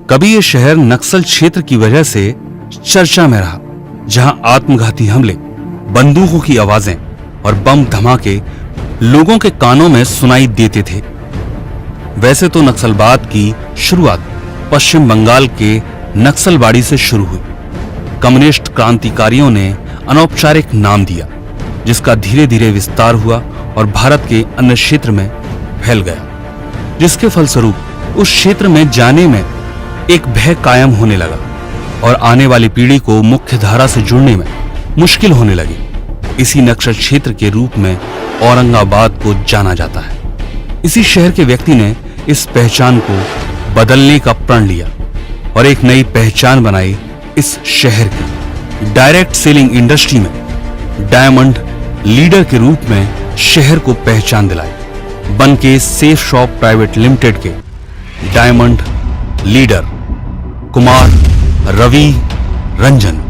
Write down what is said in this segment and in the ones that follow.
कभी ये शहर नक्सल क्षेत्र की वजह से चर्चा में रहा, जहां आत्मघाती हमले, बंदूकों की आवाजें और बम धमाके लोगों के कानों में सुनाई देते थे। वैसे तो नक्सलवाद की शुरुआत पश्चिम बंगाल के नक्सलबाड़ी से शुरू हुई। कम्युनिस्ट क्रांतिकारियों ने अनौपचारिक नाम दिया, जिसका धीरे धीरे विस्तार हुआ और भारत के अन्य क्षेत्र में फैल गया, जिसके फलस्वरूप उस क्षेत्र में जाने में एक भय कायम होने लगा और आने वाली पीढ़ी को मुख्य धारा से जुड़ने में मुश्किल होने लगी। इसी नक्सल क्षेत्र के रूप में औरंगाबाद को जाना जाता है। इसी शहर के व्यक्ति ने इस पहचान को बदलने का प्रण लिया और एक नई पहचान बनाई इस शहर की। डायरेक्ट सेलिंग इंडस्ट्री में डायमंड लीडर के रूप में शहर को पहचान दिलाई। बन के सेफ शॉप प्राइवेट लिमिटेड के डायमंड लीडर कुमार रवि रंजन।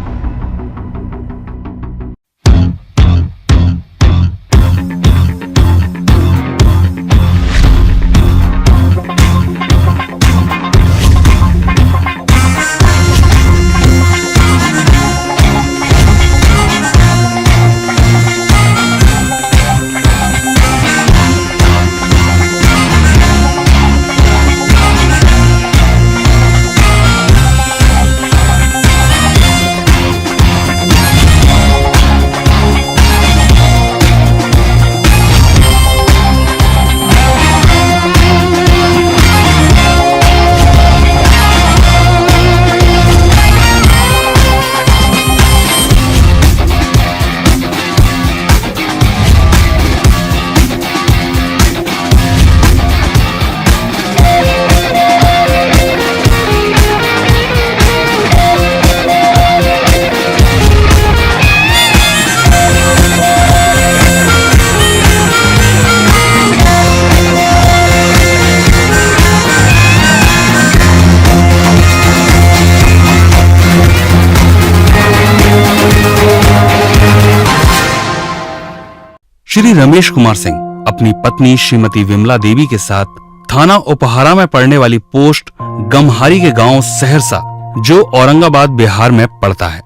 श्री रमेश कुमार सिंह अपनी पत्नी श्रीमती विमला देवी के साथ थाना उपहारा में पड़ने वाली पोस्ट गमहारी के गांव सहरसा, जो औरंगाबाद बिहार में पड़ता है।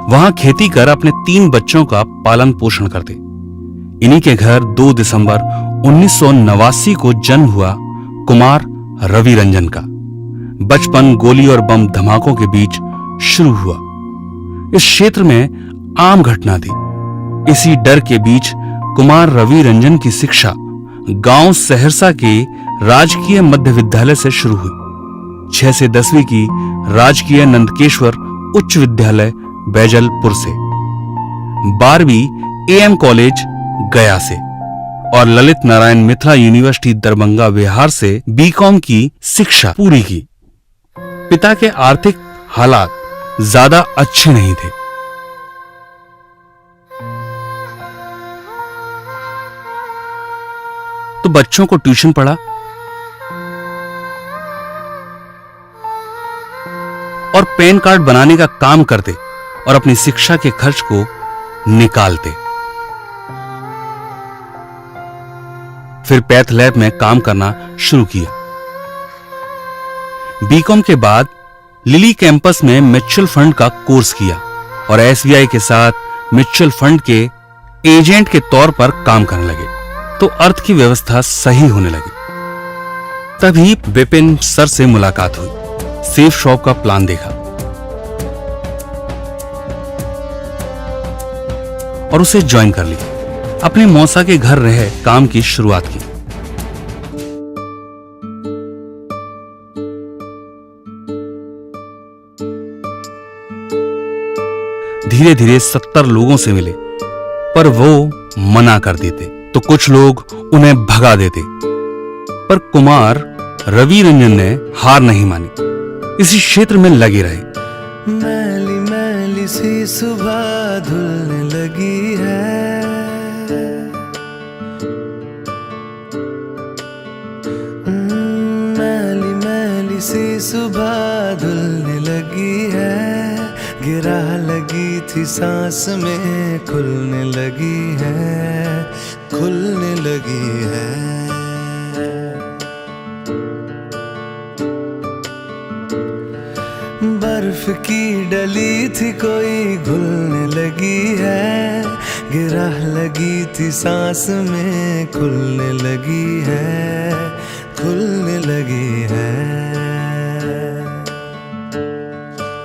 वहां खेती कर अपने 3 बच्चों का पालन पोषण करते। इन्हीं के घर 2 दिसंबर 1989 को जन्म हुआ कुमार रवि रंजन का। बचपन गोली और बम धमाकों के बीच शुरू हुआ। इस क्षेत्र में आम घटना थी। इसी डर के बीच कुमार रवि रंजन की शिक्षा गांव सहरसा के राजकीय मध्य विद्यालय से शुरू हुई। 6 से 10वीं की राजकीय नंदकेश्वर उच्च विद्यालय बैजलपुर से, 12वीं एएम कॉलेज गया से और ललित नारायण मिथिला यूनिवर्सिटी दरभंगा बिहार से बीकॉम की शिक्षा पूरी की। पिता के आर्थिक हालात ज्यादा अच्छे नहीं थे, तो बच्चों को ट्यूशन पढ़ा और पैन कार्ड बनाने का काम करते और अपनी शिक्षा के खर्च को निकालते। फिर पैथ लैब में काम करना शुरू किया। बीकॉम के बाद लिली कैंपस में म्यूचुअल फंड का कोर्स किया और एसबीआई के साथ म्यूचुअल फंड के एजेंट के तौर पर काम करने लगे, तो अर्थ की व्यवस्था सही होने लगी। तभी विपिन सर से मुलाकात हुई। सेफ शॉप का प्लान देखा और उसे ज्वाइन कर लिया। अपने मौसा के घर रह काम की शुरुआत की। धीरे धीरे 70 लोगों से मिले, पर वो मना कर देते, तो कुछ लोग उन्हें भगा देते। पर कुमार रवि रंजन ने हार नहीं मानी, इसी क्षेत्र में लगे रहे। मैली मैली सी सुबह धुलने लगी है, मैली सुबह धुलने लगी है, गिरा लगी थी सांस में खुलने लगी है, खुलने लगी है। बर्फ की डली थी कोई घुलने लगी है, गिरा लगी थी सांस में खुलने लगी है, खुलने लगी है।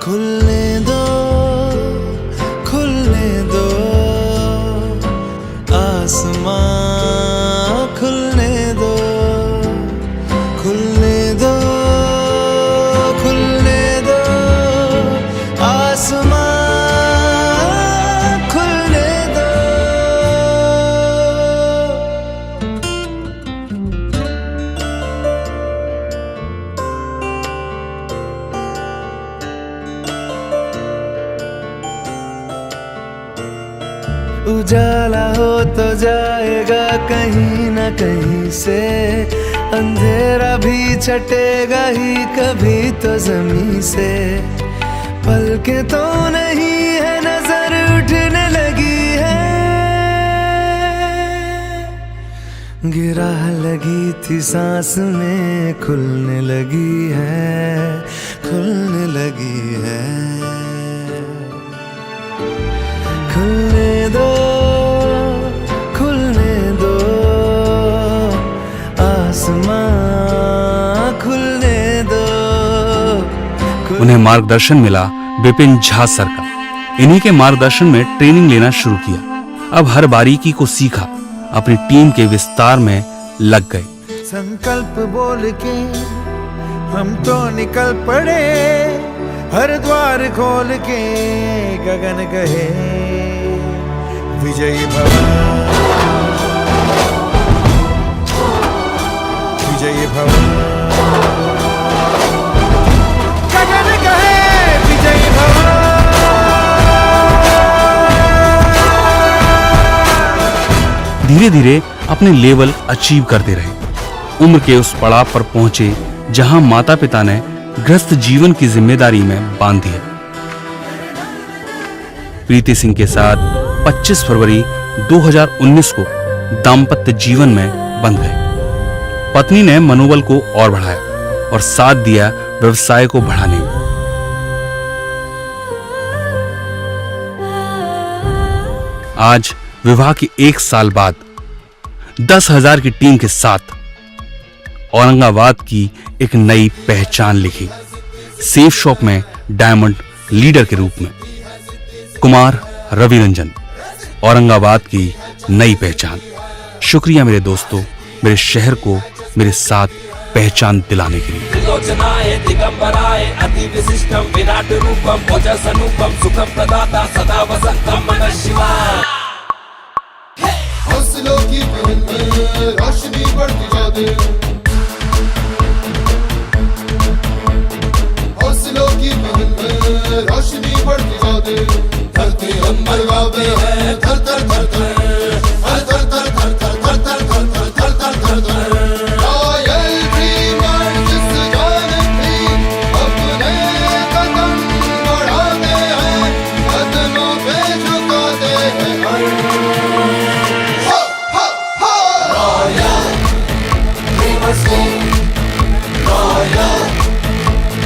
खुलने दो, खुलने दो आसमां, खुलने दो, खुलने दो, खुलने दो आसमां, खुलने दो। उजाला हो तो जाएगा कहीं न कहीं से, अंधेरा भी छटेगा ही कभी तो जमीन से। पलके तो नहीं है नजर उठने लगी है, गिरा लगी थी सांस में खुलने लगी है, खुलने लगी है। खुलने दो, खुलने दो आसमां, खुलने दो। उन्हें मार्गदर्शन मिला विपिन झा सर का। इन्हीं के मार्गदर्शन में ट्रेनिंग लेना शुरू किया। अब हर बारीकी को सीखा, अपनी टीम के विस्तार में लग गए। संकल्प बोल के हम तो निकल पड़े, हर द्वार खोल के गगन कहे विजयी भव, विजयी भव, गगन कहे विजयी भव। धीरे धीरे अपने लेवल अचीव करते रहे। उम्र के उस पड़ाव पर पहुंचे जहां माता पिता ने गृहस्थ जीवन की जिम्मेदारी में बांध दिया। प्रीति सिंह के साथ 25 फरवरी 2019 को दाम्पत्य जीवन में बंध गए। पत्नी ने मनोबल को और बढ़ाया और साथ दिया व्यवसाय को बढ़ाने में। आज विवाह के 1 साल बाद 10,000 की टीम के साथ औरंगाबाद की एक नई पहचान लिखी। सेफ शॉप में डायमंड लीडर के रूप में कुमार रविरंजन, औरंगाबाद की नई पहचान। शुक्रिया मेरे दोस्तों, मेरे शहर को मेरे साथ पहचान दिलाने के लिए। त्रिलोचनाय दिगंबराय अति विशिष्टम विराट रूपम ओजस अनुपम सुखम प्रदाता सदा वसंतम नमः शिवाय। हौसलों की महल में रोशनी बढ़ती जाए, हौसलों की महल में रोशनी बढ़ती जाए। धरती अंबर गावे है थर थर थर थर, हर थर थर थर थर थर थर थर थर थर थर थर। रॉयल ड्रीमर जिस जान भी अपने कदम बढ़ाते हैं, कदमों पे झुकाते हैं। Royal Dreamers team, Royal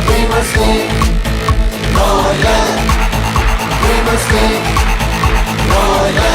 Dreamers team, Royal Dreamers team, Royal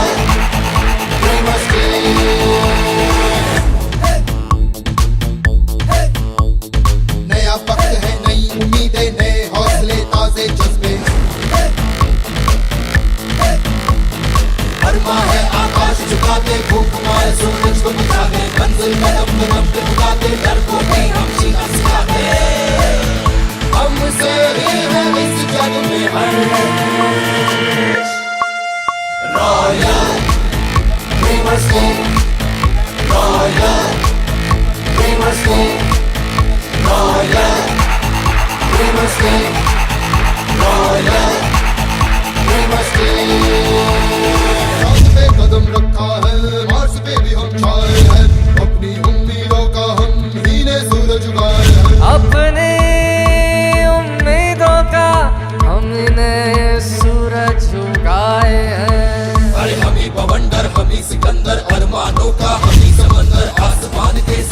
सिकंदर अरमानों का हम ही समंदर आसमान के